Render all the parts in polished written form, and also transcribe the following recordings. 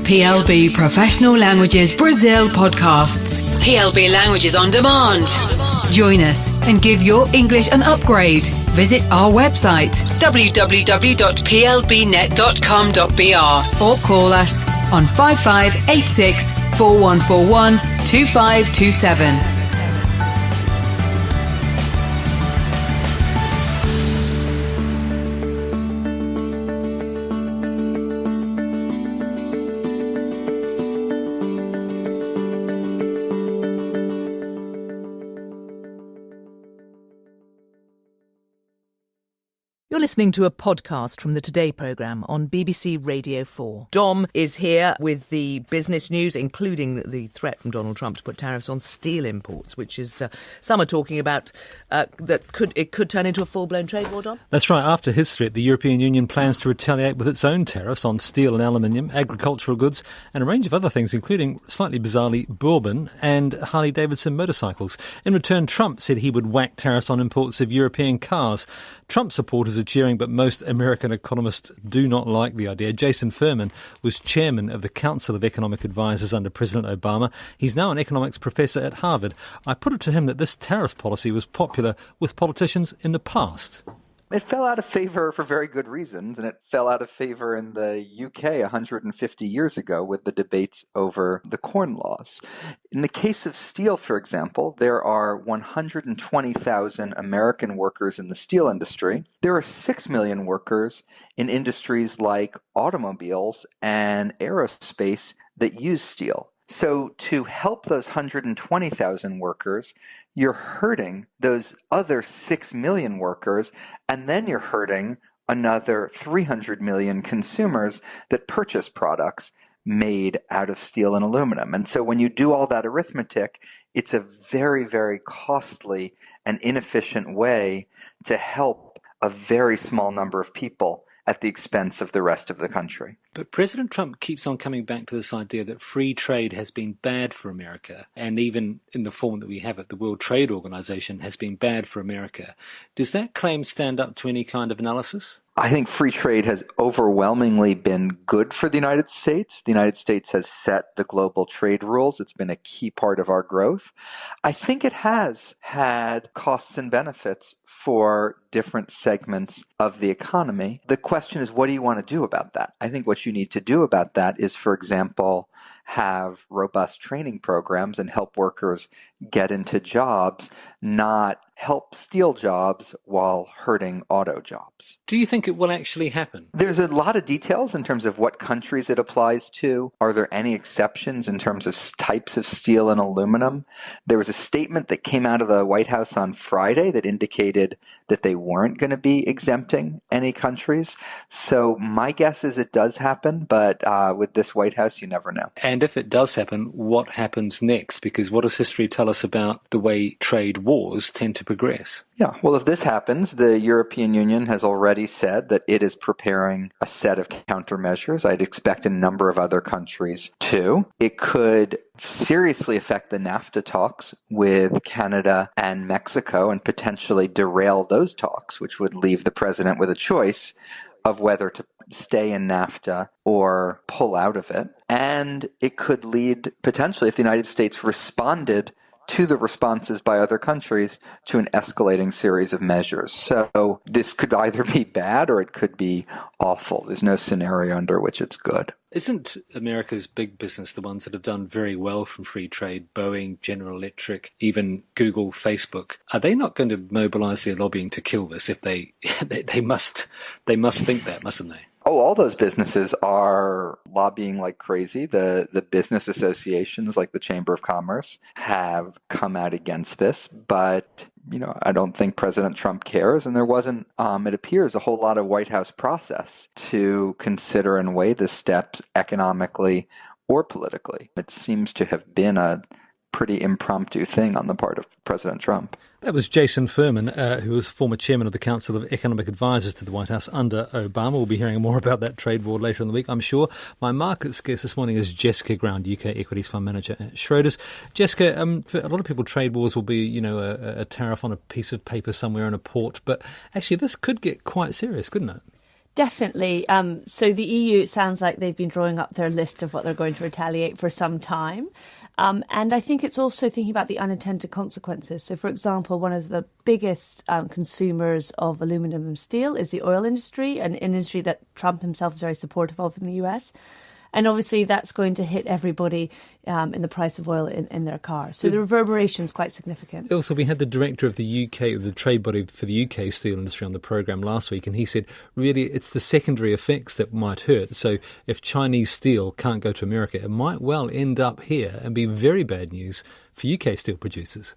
PLB Professional Languages Brazil podcasts. PLB Languages on Demand. Join us and give your English an upgrade. Visit our website www.plbnet.com.br or call us on 5586 4141 2527. You're listening to a podcast from the Today programme on BBC Radio 4. Dom is here with the business news, including the threat from Donald Trump to put tariffs on steel imports, which is, some are talking about, that it could turn into a full-blown trade war, Dom? That's right. After his threat, the European Union plans to retaliate with its own tariffs on steel and aluminium, agricultural goods, and a range of other things, including, slightly bizarrely, bourbon and Harley-Davidson motorcycles. In return, Trump said he would whack tariffs on imports of European cars. Trump supporters are cheering, but most American economists do not like the idea. Jason Furman was chairman of the Council of Economic Advisers under President Obama. He's now an economics professor at Harvard. I put it to him that this tariff policy was popular with politicians in the past. It fell out of favor for very good reasons, and it fell out of favor in the UK 150 years ago with the debates over the Corn Laws. In the case of steel, for example, there are 120,000 American workers in the steel industry. There are 6 million workers in industries like automobiles and aerospace that use steel. So to help those 120,000 workers, you're hurting those other 6 million workers, and then you're hurting another 300 million consumers that purchase products made out of steel and aluminum. And so when you do all that arithmetic, it's a very, very costly and inefficient way to help a very small number of people at the expense of the rest of the country. But President Trump keeps on coming back to this idea that free trade has been bad for America, and even in the form that we have it, the World Trade Organization has been bad for America. Does that claim stand up to any kind of analysis? I think free trade has overwhelmingly been good for the United States. The United States has set the global trade rules. It's been a key part of our growth. I think it has had costs and benefits for different segments of the economy. The question is, what do you want to do about that? I think what you need to do about that is, for example, have robust training programs and help workers get into jobs, not help steal jobs while hurting auto jobs. Do you think it will actually happen? There's a lot of details in terms of what countries it applies to. Are there any exceptions in terms of types of steel and aluminum? There was a statement that came out of the White House on Friday that indicated that they weren't going to be exempting any countries. So my guess is it does happen, but with this White House, you never know. And if it does happen, what happens next? Because what does history tell us about the way trade wars tend to progress? Yeah, well, if this happens, the European Union has already said that it is preparing a set of countermeasures. I'd expect a number of other countries too. It could seriously affect the NAFTA talks with Canada and Mexico and potentially derail those talks, which would leave the president with a choice of whether to stay in NAFTA or pull out of it. And it could lead, potentially, if the United States responded to the responses by other countries, to an escalating series of measures. So this could either be bad or it could be awful. There's no scenario under which it's good. Isn't America's big business the ones that have done very well from free trade? Boeing, General Electric, even Google, Facebook. Are they not going to mobilize their lobbying to kill this if they must think that, mustn't they? Oh, all those businesses are lobbying like crazy. The business associations like the Chamber of Commerce have come out against this, but I don't think President Trump cares, and there wasn't, it appears, a whole lot of White House process to consider and weigh the steps economically or politically. It seems to have been a pretty impromptu thing on the part of President Trump. That was Jason Furman, who was former chairman of the Council of Economic Advisers to the White House under Obama. We'll be hearing more about that trade war later in the week, I'm sure. My markets guest this morning is Jessica Ground, UK Equities Fund Manager at Schroders. Jessica, for a lot of people, trade wars will be, a tariff on a piece of paper somewhere in a port, but actually this could get quite serious, couldn't it? Definitely. So the EU, it sounds like they've been drawing up their list of what they're going to retaliate for some time. And I think it's also thinking about the unintended consequences. So, for example, one of the biggest consumers of aluminum and steel is the oil industry, an industry that Trump himself is very supportive of in the US. And obviously that's going to hit everybody in the price of oil in their cars. So the reverberation is quite significant. Also, we had the director of the UK, the trade body for the UK steel industry on the programme last week, and he said, really, it's the secondary effects that might hurt. So if Chinese steel can't go to America, it might well end up here and be very bad news for UK steel producers.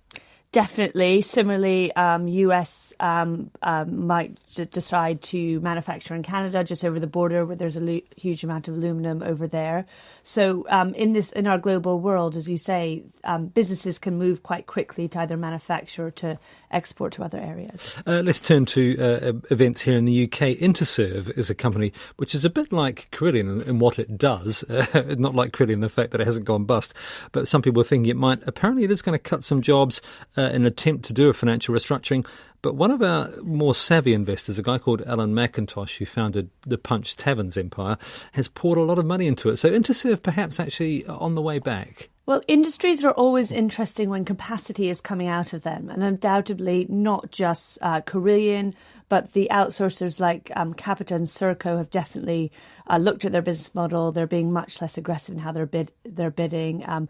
Definitely. Similarly, US might decide to manufacture in Canada just over the border, where there's a huge amount of aluminum over there. So in our global world, as you say, businesses can move quite quickly to either manufacture or to export to other areas. Let's turn to events here in the UK. Interserve is a company which is a bit like Carillion in what it does, not like Carillion in the fact that it hasn't gone bust, but some people are thinking it might. Apparently it is going to cut some jobs in an attempt to do a financial restructuring. But one of our more savvy investors, a guy called Alan McIntosh, who founded the Punch Taverns empire, has poured a lot of money into it. So Interserve perhaps actually on the way back. Well, industries are always interesting when capacity is coming out of them. And undoubtedly not just Carillion, but the outsourcers like Capita and Serco have definitely looked at their business model. They're being much less aggressive in how they're bidding.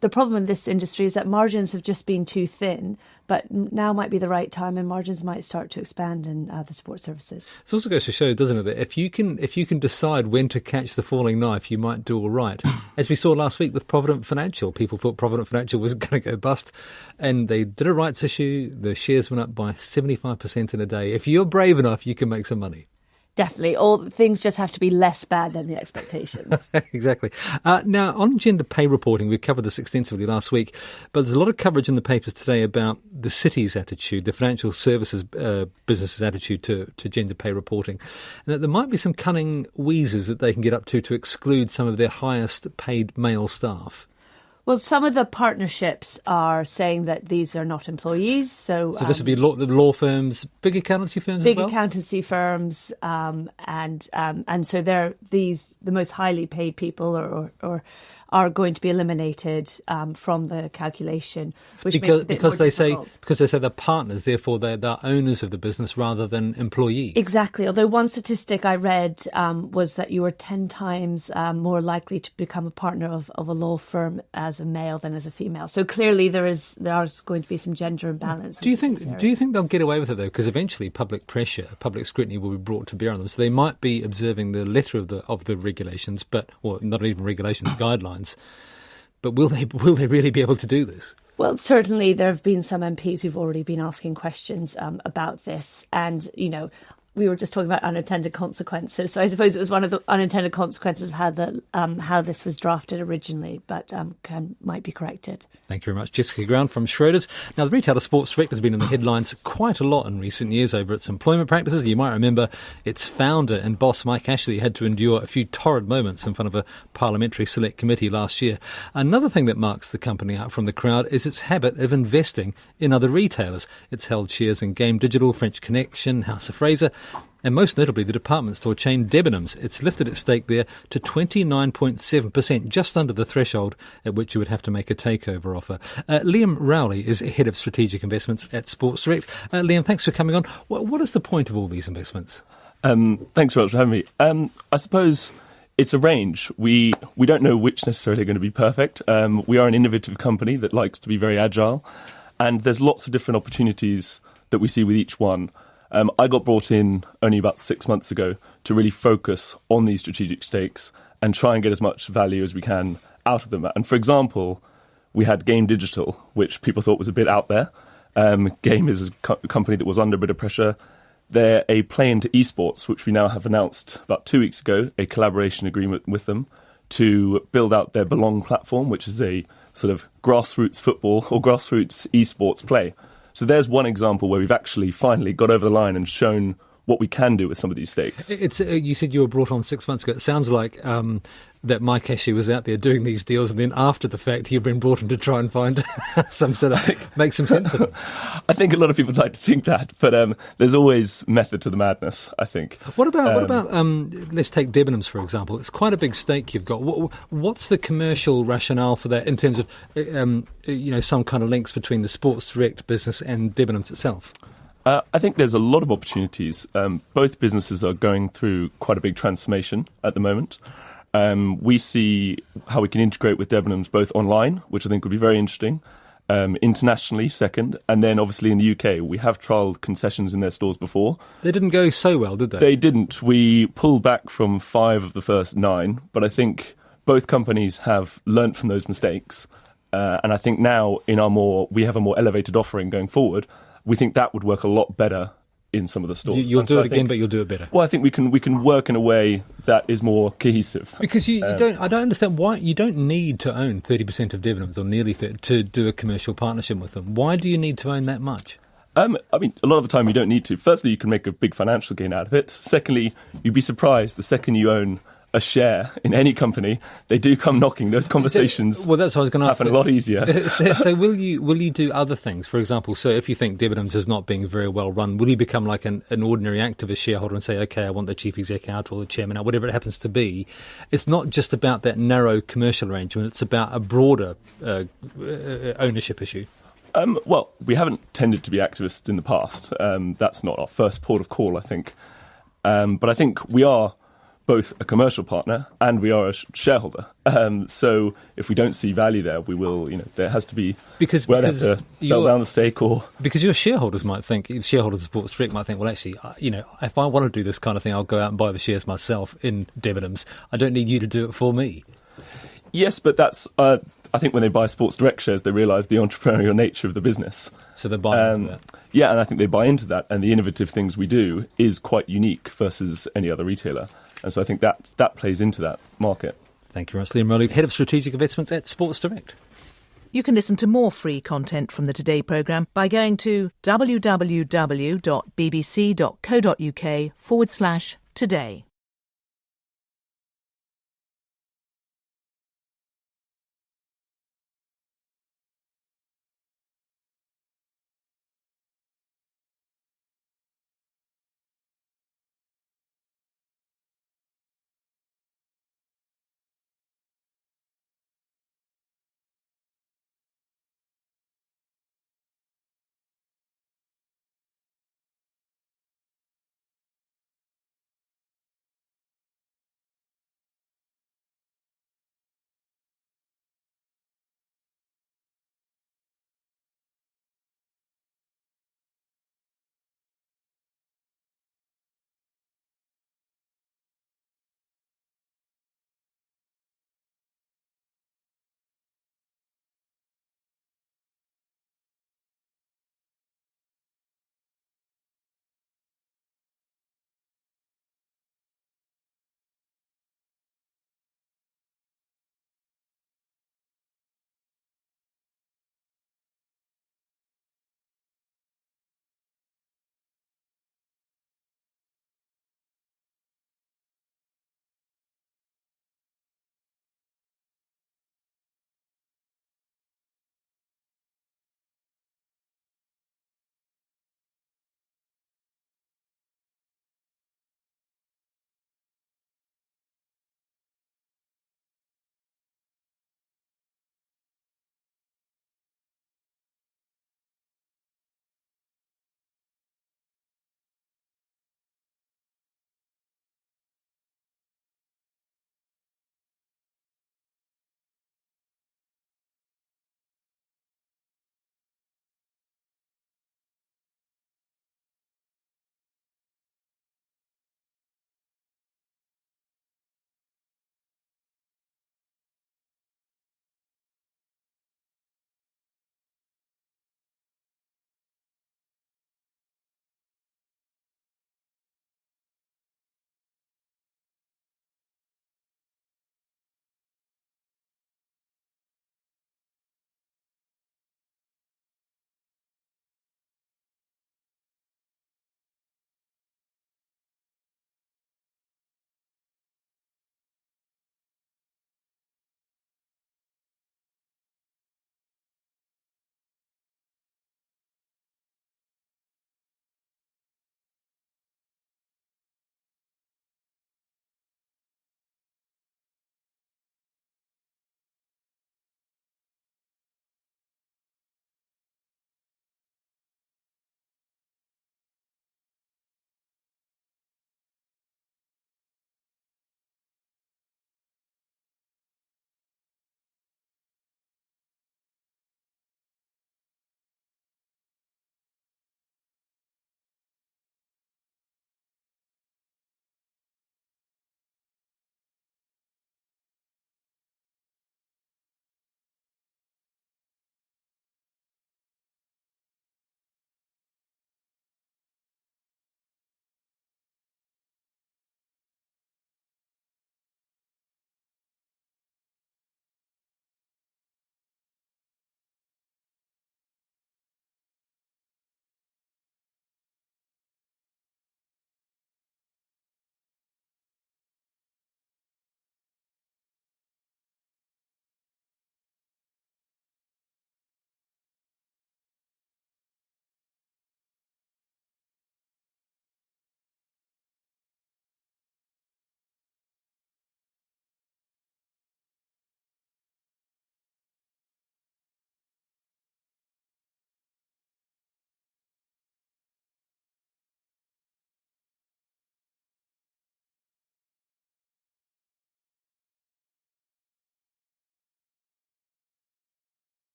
The problem in this industry is that margins have just been too thin, but now might be the right time and margins might start to expand in the support services. It also goes to show, doesn't it, that if you can decide when to catch the falling knife, you might do all right. As we saw last week with Provident Financial, people thought Provident Financial was going to go bust, and they did a rights issue. The shares went up by 75% in a day. If you're brave enough, you can make some money. Definitely. All things just have to be less bad than the expectations. Exactly. Now, on gender pay reporting, we covered this extensively last week, but there's a lot of coverage in the papers today about the city's attitude, the financial services businesses' attitude to gender pay reporting, and that there might be some cunning wheezes that they can get up to exclude some of their highest paid male staff. Well, some of the partnerships are saying that these are not employees. So this would be the law firms, big accountancy firms as well? Big accountancy firms, and so they're the most highly paid people or are going to be eliminated from the calculation, which makes it a bit more difficult. Because they say they're partners, therefore they're owners of the business rather than employees. Exactly. Although one statistic I read was that you were 10 times more likely to become a partner of a law firm as a male than as a female. So clearly there is going to be some gender imbalance. Do you think they'll get away with it though? Because eventually public pressure, public scrutiny will be brought to bear on them. So they might be observing the letter of the regulations, or not even regulations, guidelines. But will they really be able to do this? Well, certainly there have been some MPs who've already been asking questions about this. And, we were just talking about unintended consequences. So I suppose it was one of the unintended consequences of how this was drafted originally, but might be corrected. Thank you very much, Jessica Ground from Schroders. Now, the retailer Sports Direct has been in the headlines quite a lot in recent years over its employment practices. You might remember its founder and boss, Mike Ashley, had to endure a few torrid moments in front of a parliamentary select committee last year. Another thing that marks the company out from the crowd is its habit of investing in other retailers. It's held shares in Game Digital, French Connection, House of Fraser, and most notably the department store chain Debenhams. It's lifted its stake there to 29.7%, just under the threshold at which you would have to make a takeover offer. Liam Rowley is head of strategic investments at Sports Direct. Liam, thanks for coming on. What is the point of all these investments? Thanks very much for having me. I suppose it's a range. We don't know which necessarily are going to be perfect. We are an innovative company that likes to be very agile, and there's lots of different opportunities that we see with each one. I got brought in only about 6 months ago to really focus on these strategic stakes and try and get as much value as we can out of them. And for example, we had Game Digital, which people thought was a bit out there. Game is a company that was under a bit of pressure. They're a play into esports, which we now have announced about 2 weeks ago, a collaboration agreement with them to build out their Belong platform, which is a sort of grassroots football or grassroots esports play. So there's one example where we've actually finally got over the line and shown what we can do with some of these stakes. You said you were brought on 6 months ago. It sounds like that Mike Ashley was out there doing these deals, and then after the fact you've been brought in to try and find make some sense of it? I think a lot of people like to think that, but there's always method to the madness, I think. What about let's take Debenhams, for example. It's quite a big stake you've got. What's the commercial rationale for that in terms of some kind of links between the Sports Direct business and Debenhams itself? I think there's a lot of opportunities. Both businesses are going through quite a big transformation at the moment. We see how we can integrate with Debenhams both online, which I think would be very interesting, internationally second, and then obviously in the UK. We have trialled concessions in their stores before. They didn't go so well, did they? They didn't. We pulled back from 5 of the first 9, but I think both companies have learnt from those mistakes. And I think now we have a more elevated offering going forward. We think that would work a lot better in some of the stores. You'll do it again, but you'll do it better. Well, I think we can work in a way that is more cohesive. Because I don't understand why you don't need to own 30% of Debenhams or nearly 30% to do a commercial partnership with them. Why do you need to own that much? I mean, a lot of the time you don't need to. Firstly, you can make a big financial gain out of it. Secondly, you'd be surprised the second you own a share in any company, they do come knocking. Those conversations well, that's what I was going to ask. Happen a lot easier. So will you do other things? For example, so if you think Debenhams is not being very well run, will you become like an ordinary activist shareholder and say, OK, I want the chief exec out or the chairman out, whatever it happens to be? It's not just about that narrow commercial arrangement. It's about a broader ownership issue. Well, we haven't tended to be activists in the past. That's not our first port of call, I think. But I think we are both a commercial partner and we are a shareholder. So if we don't see value there, we will, there has to be, because we'll have to sell down the stake or... Because your shareholders might think, shareholders of Sports Direct might think, well, actually, if I want to do this kind of thing, I'll go out and buy the shares myself in Debenhams. I don't need you to do it for me. Yes, but that's... I think when they buy Sports Direct shares, they realise the entrepreneurial nature of the business. So they buy into that. Yeah, and I think they buy into that, and the innovative things we do is quite unique versus any other retailer. And so I think that plays into that market. Thank you very much, Liam Rowley, Head of Strategic Investments at Sports Direct. You can listen to more free content from the Today programme by going to www.bbc.co.uk/today.